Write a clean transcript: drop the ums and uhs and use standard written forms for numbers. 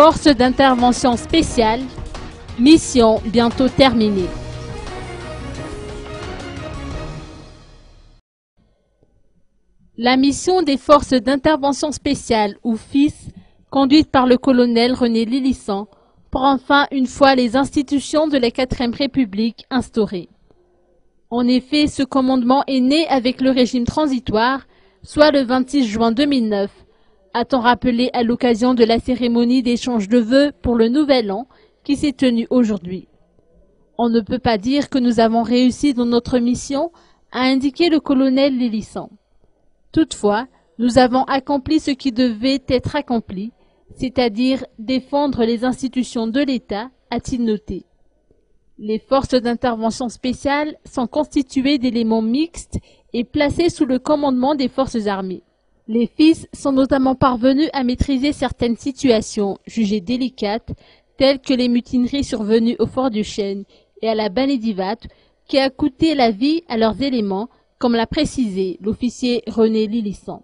Forces d'intervention spéciale, mission bientôt terminée. La mission des Forces d'intervention spéciale, ou FIS, conduite par le colonel René Lilissan, prend fin une fois les institutions de la 4e République instaurées. En effet, ce commandement est né avec le régime transitoire, soit le 26 juin 2009, a-t-on rappelé à l'occasion de la cérémonie d'échange de vœux pour le Nouvel An qui s'est tenue aujourd'hui. On ne peut pas dire que nous avons réussi dans notre mission, a indiqué le colonel Lilissan. Toutefois, nous avons accompli ce qui devait être accompli, c'est-à-dire défendre les institutions de l'État, a-t-il noté. Les forces d'intervention spéciales sont constituées d'éléments mixtes et placées sous le commandement des forces armées. Les FIS sont notamment parvenus à maîtriser certaines situations jugées délicates, telles que les mutineries survenues au Fort du Chêne et à la Banédivat, qui a coûté la vie à leurs éléments, comme l'a précisé l'officier René Lilissan.